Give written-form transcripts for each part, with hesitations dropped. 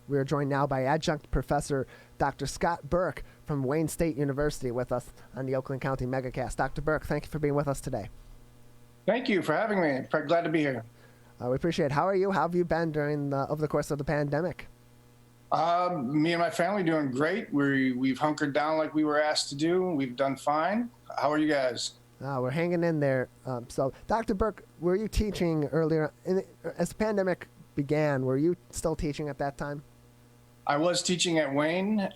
We are joined now by Adjunct Professor Dr. Scott Burke from Wayne State University with us on the Oakland County Megacast. Dr. Burke, thank you for being with us today. Thank you for having me. Glad to be here. We appreciate it. How are you? How have you been over the course of the pandemic? Me and my family doing great. We've hunkered down like we were asked to do. We've done fine. How are you guys? We're hanging in there. So, Dr. Burke, were you teaching earlier? As the pandemic began, were you still teaching at that time? I was teaching at Wayne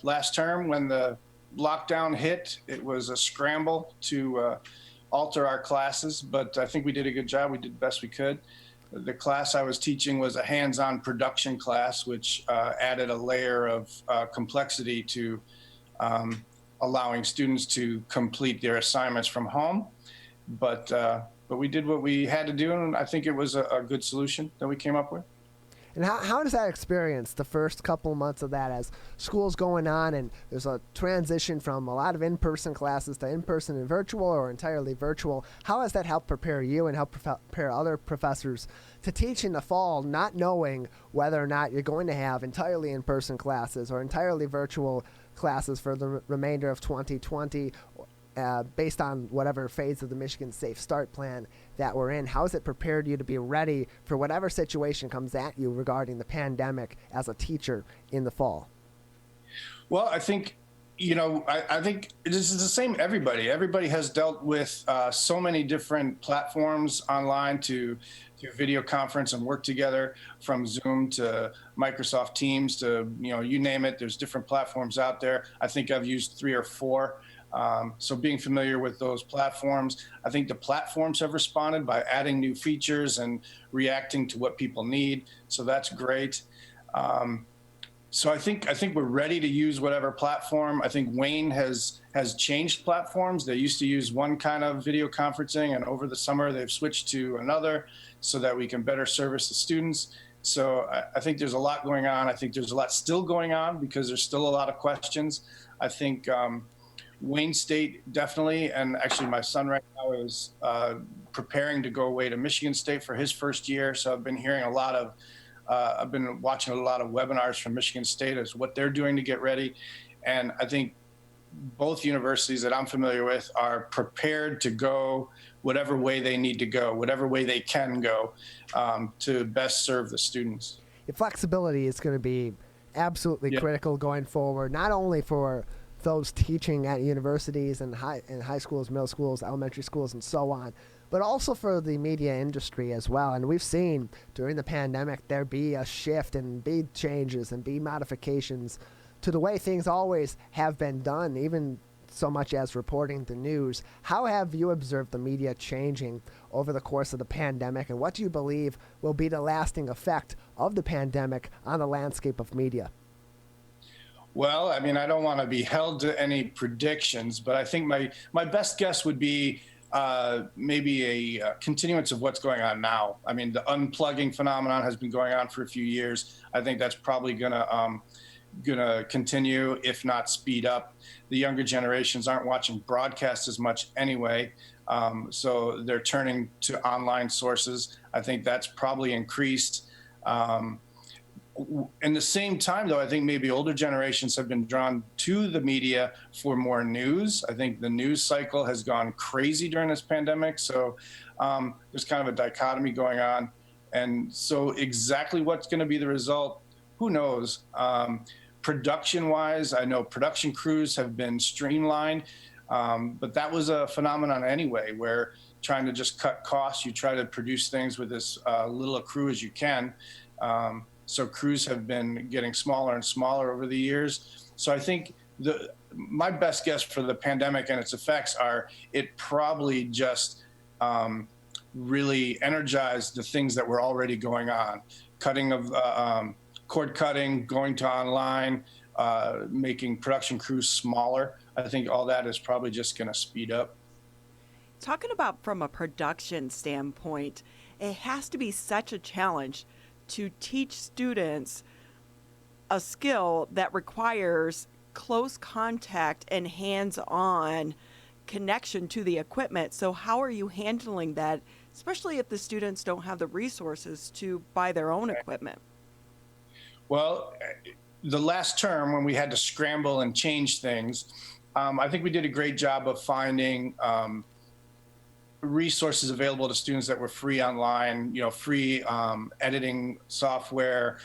last term when the lockdown hit. It was a scramble to alter our classes, but I think we did a good job. We did the best we could. The class I was teaching was a hands-on production class, which added a layer of complexity to allowing students to complete their assignments from home. But we did what we had to do, and I think it was a good solution that we came up with. And how does that experience, the first couple months of that, as school's going on and there's a transition from a lot of in-person classes to in-person and virtual or entirely virtual, how has that helped prepare you and help prepare other professors to teach in the fall, not knowing whether or not you're going to have entirely in-person classes or entirely virtual classes for the remainder of 2020, based on whatever phase of the Michigan Safe Start plan that we're in? How has it prepared you to be ready for whatever situation comes at you regarding the pandemic as a teacher in the fall? Well, I think, I think this is the same everybody. Everybody has dealt with so many different platforms online to video conference and work together, from Zoom to Microsoft Teams to, you name it. There's different platforms out there. I think I've used 3 or 4. So being familiar with those platforms, I think the platforms have responded by adding new features and reacting to what people need. So that's great. So I think we're ready to use whatever platform. I think Wayne has changed platforms. They used to use one kind of video conferencing, and over the summer they've switched to another so that we can better service the students. So I think there's a lot going on. I think there's a lot still going on because there's still a lot of questions. I think Wayne State definitely, and actually my son right now is preparing to go away to Michigan State for his first year. So I've been hearing I've been watching a lot of webinars from Michigan State as what they're doing to get ready. And I think both universities that I'm familiar with are prepared to go whatever way they need to go, whatever way they can go to best serve the students. Flexibility is going to be absolutely critical going forward, not only for those teaching at universities and high schools, middle schools, elementary schools, and so on, but also for the media industry as well. And we've seen during the pandemic there be a shift and be changes and be modifications to the way things always have been done, even so much as reporting the news. How have you observed the media changing over the course of the pandemic, and what do you believe will be the lasting effect of the pandemic on the landscape of media? Well, I mean, I don't want to be held to any predictions, but I think my best guess would be maybe a continuance of what's going on now. I mean, the unplugging phenomenon has been going on for a few years. I think that's probably gonna continue, if not speed up. The younger generations aren't watching broadcasts as much anyway, so they're turning to online sources. I think that's probably increased. In the same time, though, I think maybe older generations have been drawn to the media for more news. I think the news cycle has gone crazy during this pandemic. So there's kind of a dichotomy going on. And so exactly what's going to be the result, who knows? Production-wise, I know production crews have been streamlined, but that was a phenomenon anyway, where trying to just cut costs, you try to produce things with as little a crew as you can. So crews have been getting smaller and smaller over the years. So I think my best guess for the pandemic and its effects are it probably just really energized the things that were already going on. Cutting of cord cutting, going to online, making production crews smaller. I think all that is probably just going to speed up. Talking about from a production standpoint, it has to be such a challenge to teach students a skill that requires close contact and hands-on connection to the equipment. So how are you handling that, especially if the students don't have the resources to buy their own equipment? Well, the last term when we had to scramble and change things, I think we did a great job of finding resources available to students that were free online, free editing software.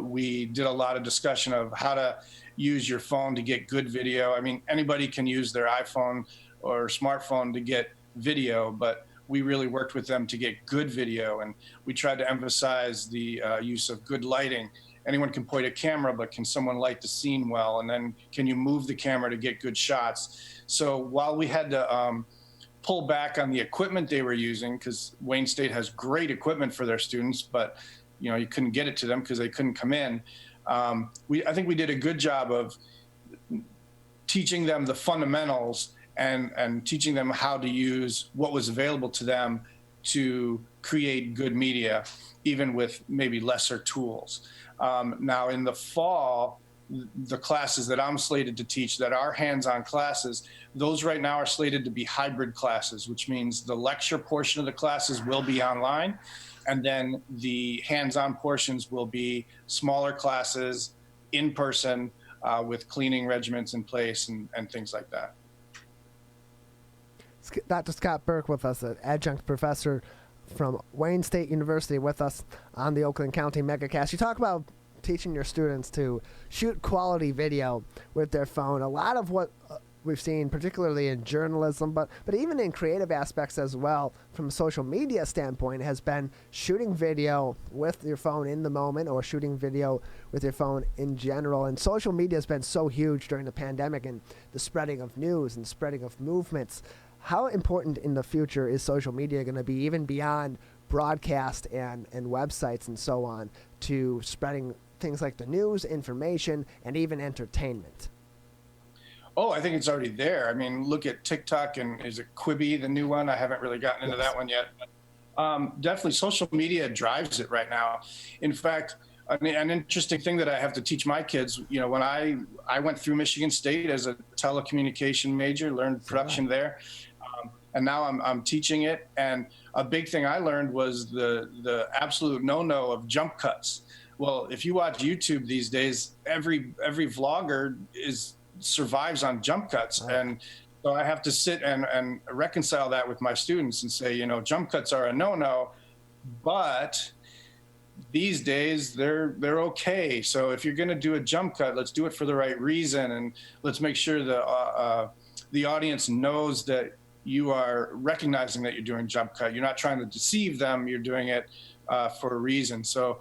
We did a lot of discussion of how to use your phone to get good video. I mean, anybody can use their iPhone or smartphone to get video, but we really worked with them to get good video, and we tried to emphasize the use of good lighting. Anyone can point a camera, but can someone light the scene well? And then can you move the camera to get good shots? So while we had to pull back on the equipment they were using, because Wayne State has great equipment for their students, but you couldn't get it to them because they couldn't come in. I think we did a good job of teaching them the fundamentals and teaching them how to use what was available to them to create good media, even with maybe lesser tools. Now in the fall, the classes that I'm slated to teach that are hands-on classes, those right now are slated to be hybrid classes, which means the lecture portion of the classes will be online, and then the hands-on portions will be smaller classes in person with cleaning regimens in place and things like that. Dr. Scott Burke with us, an adjunct professor from Wayne State University, with us on the Oakland County MegaCast. You talk about teaching your students to shoot quality video with their phone. A lot of what we've seen, particularly in journalism, but even in creative aspects as well, from a social media standpoint, has been shooting video with your phone in the moment, or shooting video with your phone in general. And social media has been so huge during the pandemic, and the spreading of news and spreading of movements. How important in the future is social media going to be, even beyond broadcast and websites and so on, to spreading things like the news, information, and even entertainment? Oh, I think it's already there. I mean, look at TikTok, and is it Quibi, the new one? I haven't really gotten into that one yet. But, definitely social media drives it right now. In fact, an interesting thing that I have to teach my kids, when I went through Michigan State as a telecommunication major, learned production there, and now I'm teaching it. And a big thing I learned was the absolute no-no of jump cuts. Well, if you watch YouTube these days, every vlogger survives on jump cuts. And so I have to sit and reconcile that with my students and say, jump cuts are a no-no, but these days they're okay. So if you're going to do a jump cut, let's do it for the right reason, and let's make sure the audience knows that you are recognizing that you're doing jump cut. You're not trying to deceive them. You're doing it for a reason. So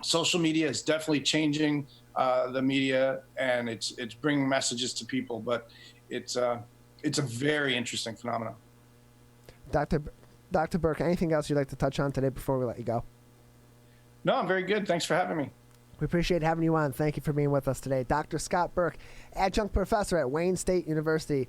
social media is definitely changing the media, and it's bringing messages to people, but it's a very interesting phenomenon. Dr. Burke, anything else you'd like to touch on today before we let you go? No, I'm very good. Thanks for having me. We appreciate having you on. Thank you for being with us today. Dr. Scott Burke, adjunct professor at Wayne State University.